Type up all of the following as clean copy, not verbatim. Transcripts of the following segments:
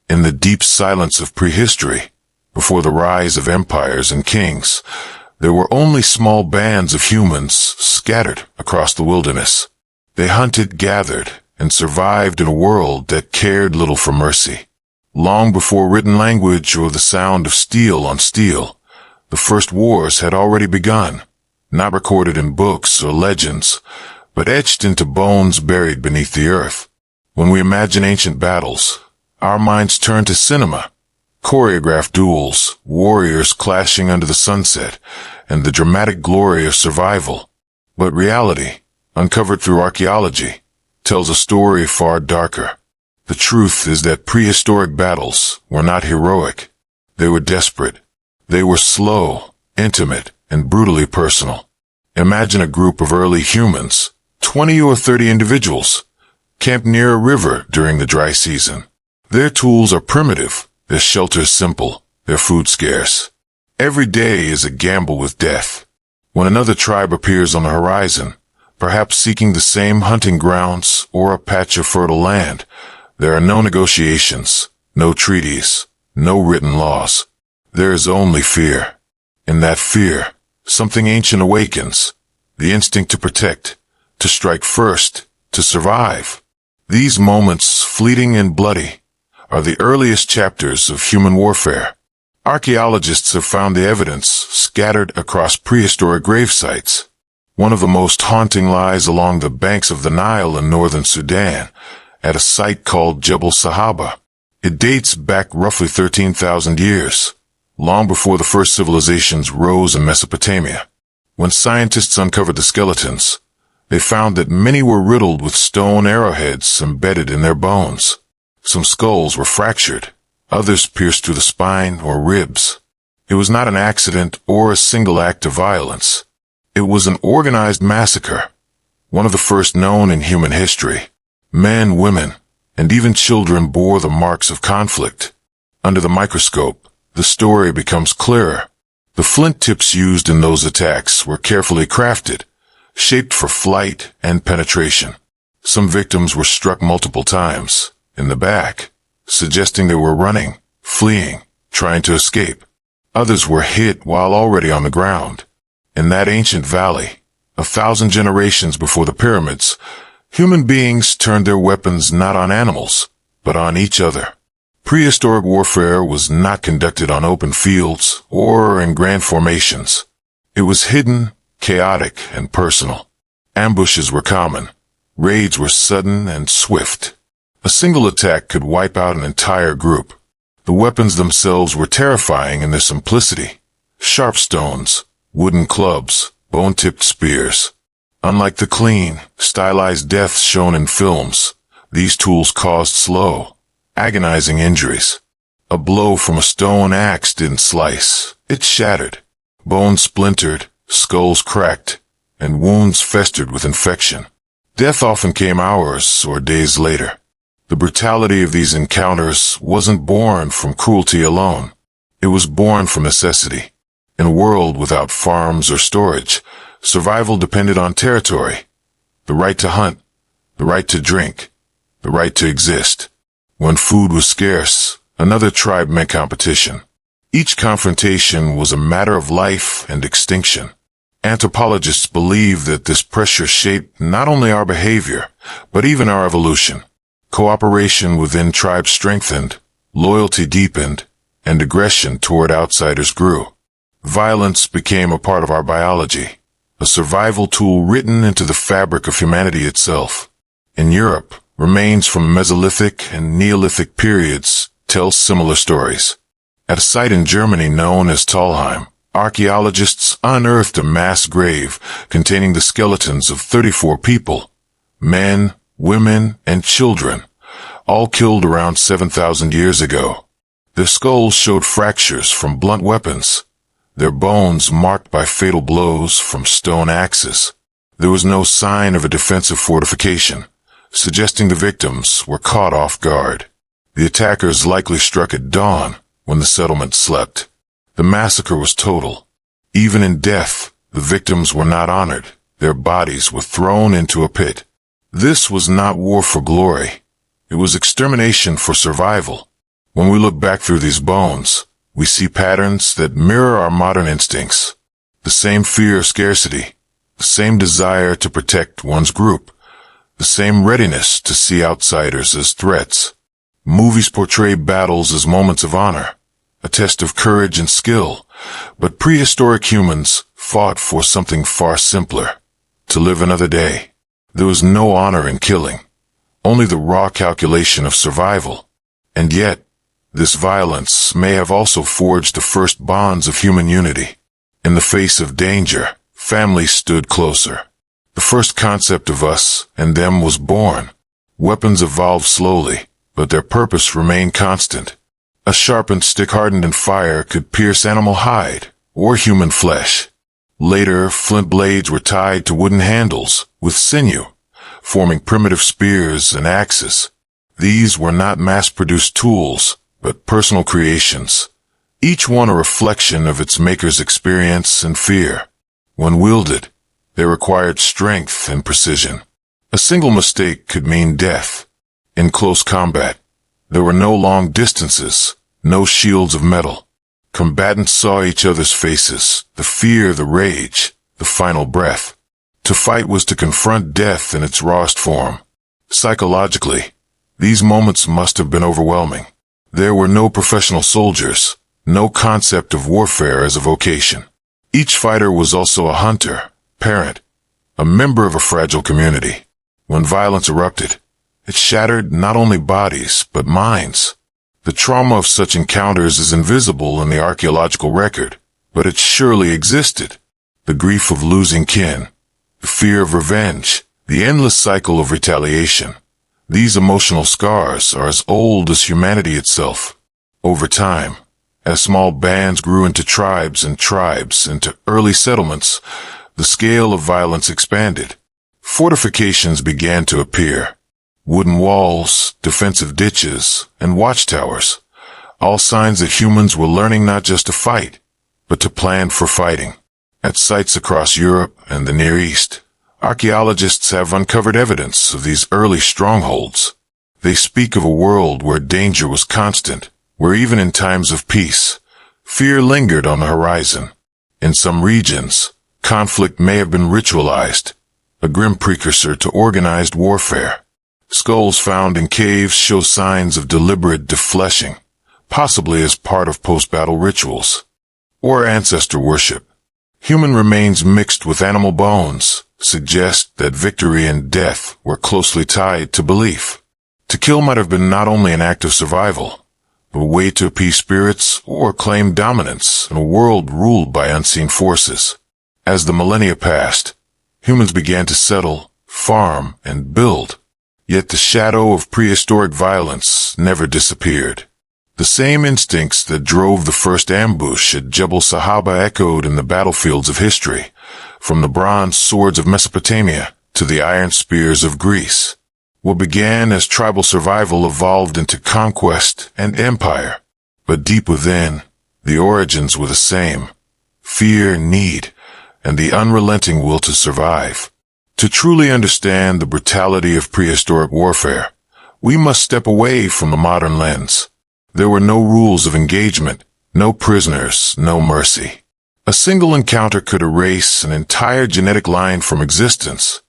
In the deep silence of prehistory, before the rise of empires and kings, there were only small bands of humans scattered across the wilderness. They hunted, gathered, and survived in a world that cared little for mercy. Long before written language or the sound of steel on steel, the first wars had already begun, not recorded in books or legends, but etched into bones buried beneath the earth. When we imagine ancient battles, our minds turn to cinema, choreographed duels, warriors clashing under the sunset, and the dramatic glory of survival. But reality, uncovered through archaeology, tells a story far darker. The truth is that prehistoric battles were not heroic. They were desperate. They were slow, intimate, and brutally personal. Imagine a group of early humans, 20 or 30 individuals, camped near a river during the dry season. Their tools are primitive, their shelters simple, their food scarce. Every day is a gamble with death. When another tribe appears on the horizon, perhaps seeking the same hunting grounds or a patch of fertile land, there are no negotiations, no treaties, no written laws. There is only fear. In that fear, something ancient awakens, the instinct to protect, to strike first, to survive. These moments, fleeting and bloody, are the earliest chapters of human warfare. Archaeologists have found the evidence scattered across prehistoric grave sites. One of the most haunting lies along the banks of the Nile in northern Sudan, at a site called Jebel Sahaba. It dates back roughly 13,000 years, long before the first civilizations rose in Mesopotamia. When scientists uncovered the skeletons, they found that many were riddled with stone arrowheads embedded in their bones. Some skulls were fractured, others pierced through the spine or ribs. It was not an accident or a single act of violence. It was an organized massacre, one of the first known in human history. Men, women, and even children bore the marks of conflict. Under the microscope, the story becomes clearer. The flint tips used in those attacks were carefully crafted, shaped for flight and penetration. Some victims were struck multiple times, in the back, suggesting they were running, fleeing, trying to escape. Others were hit while already on the ground. In that ancient valley, 1,000 generations before the pyramids, human beings turned their weapons not on animals, but on each other. Prehistoric warfare was not conducted on open fields or in grand formations. It was hidden, chaotic, and personal. Ambushes were common. Raids were sudden and swift. A single attack could wipe out an entire group. The weapons themselves were terrifying in their simplicity. Sharp stones, wooden clubs, bone-tipped spears. Unlike the clean, stylized deaths shown in films, these tools caused slow, agonizing injuries. A blow from a stone axe didn't slice, it shattered. Bones splintered, skulls cracked, and wounds festered with infection. Death often came hours or days later. The brutality of these encounters wasn't born from cruelty alone. It was born from necessity. In a world without farms or storage, survival depended on territory, the right to hunt, the right to drink, the right to exist. When food was scarce, another tribe meant competition. Each confrontation was a matter of life and extinction. Anthropologists believe that this pressure shaped not only our behavior, but even our evolution. Cooperation within tribes strengthened, loyalty deepened, and aggression toward outsiders grew. Violence became a part of our biology, a survival tool written into the fabric of humanity itself. In Europe, remains from Mesolithic and Neolithic periods tell similar stories. At a site in Germany known as Talheim, archaeologists unearthed a mass grave containing the skeletons of 34 people, men, women, and children, all killed around 7,000 years ago. Their skulls showed fractures from blunt weapons, their bones marked by fatal blows from stone axes. There was no sign of a defensive fortification, suggesting the victims were caught off guard. The attackers likely struck at dawn when the settlement slept. The massacre was total. Even in death, the victims were not honored. Their bodies were thrown into a pit. This was not war for glory. It was extermination for survival. When we look back through these bones, we see patterns that mirror our modern instincts. The same fear of scarcity, the same desire to protect one's group, the same readiness to see outsiders as threats. Movies portray battles as moments of honor, a test of courage and skill, but prehistoric humans fought for something far simpler: to live another day. There was no honor in killing, only the raw calculation of survival. And yet, this violence may have also forged the first bonds of human unity. In the face of danger, families stood closer. The first concept of us and them was born. Weapons evolved slowly, but their purpose remained constant. A sharpened stick hardened in fire could pierce animal hide or human flesh. Later, flint blades were tied to wooden handles with sinew, forming primitive spears and axes. These were not mass-produced tools, but personal creations, each one a reflection of its maker's experience and fear. When wielded, they required strength and precision. A single mistake could mean death. In close combat, there were no long distances, no shields of metal. Combatants saw each other's faces, the fear, the rage, the final breath. To fight was to confront death in its rawest form. Psychologically, these moments must have been overwhelming. There were no professional soldiers, no concept of warfare as a vocation. Each fighter was also a hunter, parent, a member of a fragile community. When violence erupted, it shattered not only bodies, but minds. The trauma of such encounters is invisible in the archaeological record, but it surely existed. The grief of losing kin, the fear of revenge, the endless cycle of retaliation. These emotional scars are as old as humanity itself. Over time, as small bands grew into tribes and tribes into early settlements, the scale of violence expanded. Fortifications began to appear. Wooden walls, defensive ditches, and watchtowers, all signs that humans were learning not just to fight, but to plan for fighting. At sites across Europe and the Near East, archaeologists have uncovered evidence of these early strongholds. They speak of a world where danger was constant, where even in times of peace, fear lingered on the horizon. In some regions, conflict may have been ritualized, a grim precursor to organized warfare. Skulls found in caves show signs of deliberate defleshing, possibly as part of post-battle rituals, or ancestor worship. Human remains mixed with animal bones suggest that victory and death were closely tied to belief. To kill might have been not only an act of survival, but a way to appease spirits or claim dominance in a world ruled by unseen forces. As the millennia passed, humans began to settle, farm, and build. Yet the shadow of prehistoric violence never disappeared. The same instincts that drove the first ambush at Jebel Sahaba echoed in the battlefields of history, from the bronze swords of Mesopotamia to the iron spears of Greece. What began as tribal survival evolved into conquest and empire. But deep within, the origins were the same: fear, need, and the unrelenting will to survive. To truly understand the brutality of prehistoric warfare, we must step away from the modern lens. There were no rules of engagement, no prisoners, no mercy. A single encounter could erase an entire genetic line from existence.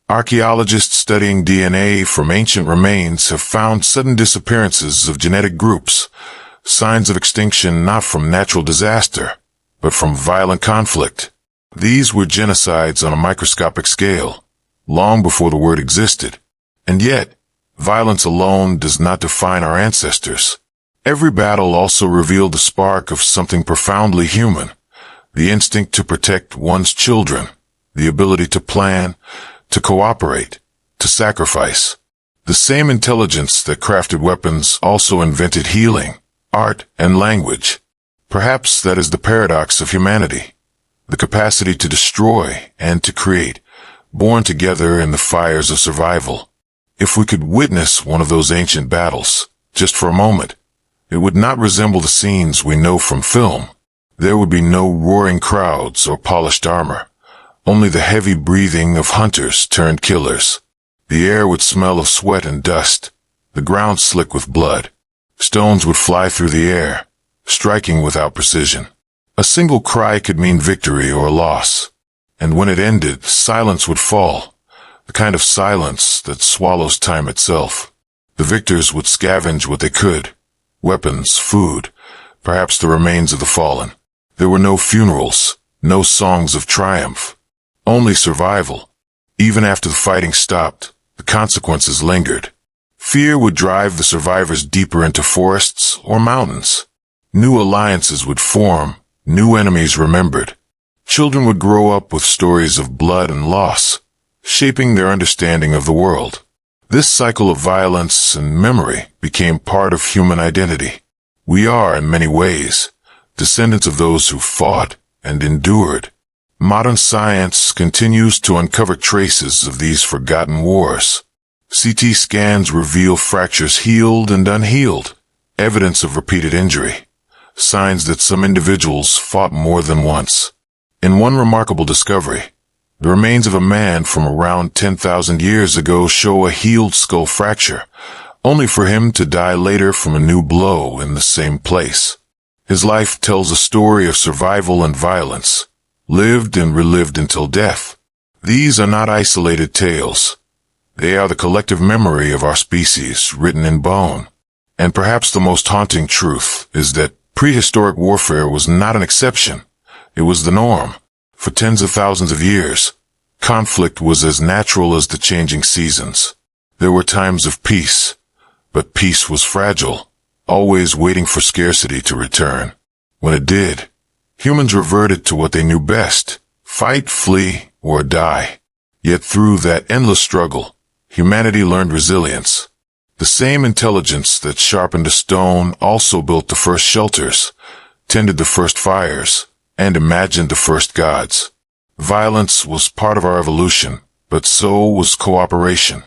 Archaeologists studying DNA from ancient remains have found sudden disappearances of genetic groups, signs of extinction not from natural disaster, but from violent conflict. These were genocides on a microscopic scale, long before the word existed. And yet, violence alone does not define our ancestors. Every battle also revealed the spark of something profoundly human: the instinct to protect one's children, the ability to plan, to cooperate, to sacrifice. The same intelligence that crafted weapons also invented healing, art, and language. Perhaps that is the paradox of humanity: the capacity to destroy and to create, born together in the fires of survival. If we could witness one of those ancient battles, just for a moment, it would not resemble the scenes we know from film. There would be no roaring crowds or polished armor, only the heavy breathing of hunters turned killers. The air would smell of sweat and dust, the ground slick with blood. Stones would fly through the air, striking without precision. A single cry could mean victory or loss. And when it ended, silence would fall, the kind of silence that swallows time itself. The victors would scavenge what they could: weapons, food, perhaps the remains of the fallen. There were no funerals, no songs of triumph, only survival. Even after the fighting stopped, the consequences lingered. Fear would drive the survivors deeper into forests or mountains. New alliances would form, new enemies remembered. Children would grow up with stories of blood and loss, shaping their understanding of the world. This cycle of violence and memory became part of human identity. We are, in many ways, descendants of those who fought and endured. Modern science continues to uncover traces of these forgotten wars. CT scans reveal fractures healed and unhealed, evidence of repeated injury, signs that some individuals fought more than once. In one remarkable discovery, the remains of a man from around 10,000 years ago show a healed skull fracture, only for him to die later from a new blow in the same place. His life tells a story of survival and violence, lived and relived until death. These are not isolated tales. They are the collective memory of our species, written in bone. And perhaps the most haunting truth is that prehistoric warfare was not an exception. It was the norm. For tens of thousands of years, conflict was as natural as the changing seasons. There were times of peace, but peace was fragile, always waiting for scarcity to return. When it did, humans reverted to what they knew best: fight, flee, or die. Yet through that endless struggle, humanity learned resilience. The same intelligence that sharpened a stone also built the first shelters, tended the first fires, and imagined the first gods. Violence was part of our evolution, but so was cooperation.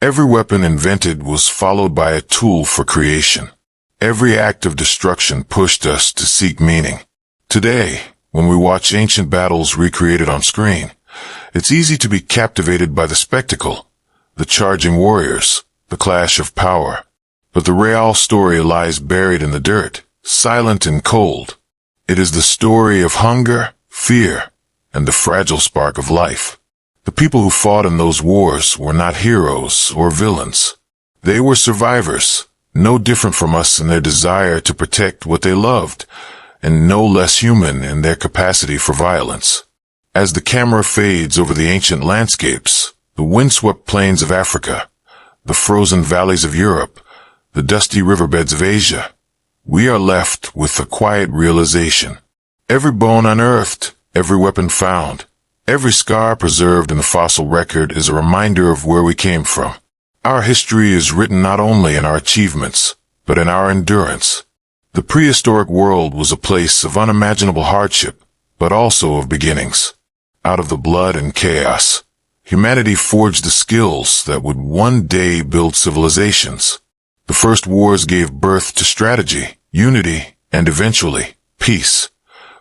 Every weapon invented was followed by a tool for creation. Every act of destruction pushed us to seek meaning. Today, when we watch ancient battles recreated on screen, it's easy to be captivated by the spectacle, the charging warriors, the clash of power. But the real story lies buried in the dirt, silent and cold. It is the story of hunger, fear, and the fragile spark of life. The people who fought in those wars were not heroes or villains. They were survivors, no different from us in their desire to protect what they loved, and no less human in their capacity for violence. As the camera fades over the ancient landscapes, the windswept plains of Africa, the frozen valleys of Europe, the dusty riverbeds of Asia, we are left with a quiet realization. Every bone unearthed, every weapon found, every scar preserved in the fossil record is a reminder of where we came from. Our history is written not only in our achievements, but in our endurance. The prehistoric world was a place of unimaginable hardship, but also of beginnings. Out of the blood and chaos, humanity forged the skills that would one day build civilizations. The first wars gave birth to strategy, unity, and eventually, peace.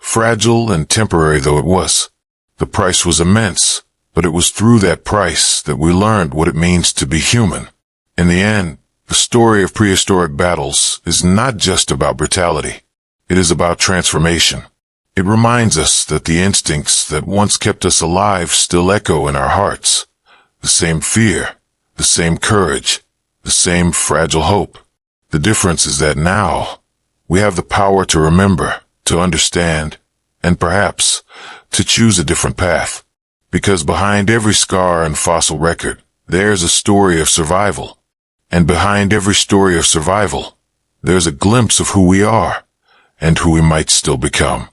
Fragile and temporary though it was, the price was immense, but it was through that price that we learned what it means to be human. In the end, the story of prehistoric battles is not just about brutality. It is about transformation. It reminds us that the instincts that once kept us alive still echo in our hearts. The same fear, the same courage, the same fragile hope. The difference is that now, we have the power to remember, to understand, and perhaps, to choose a different path. Because behind every scar and fossil record, there's a story of survival. And behind every story of survival, there's a glimpse of who we are, and who we might still become.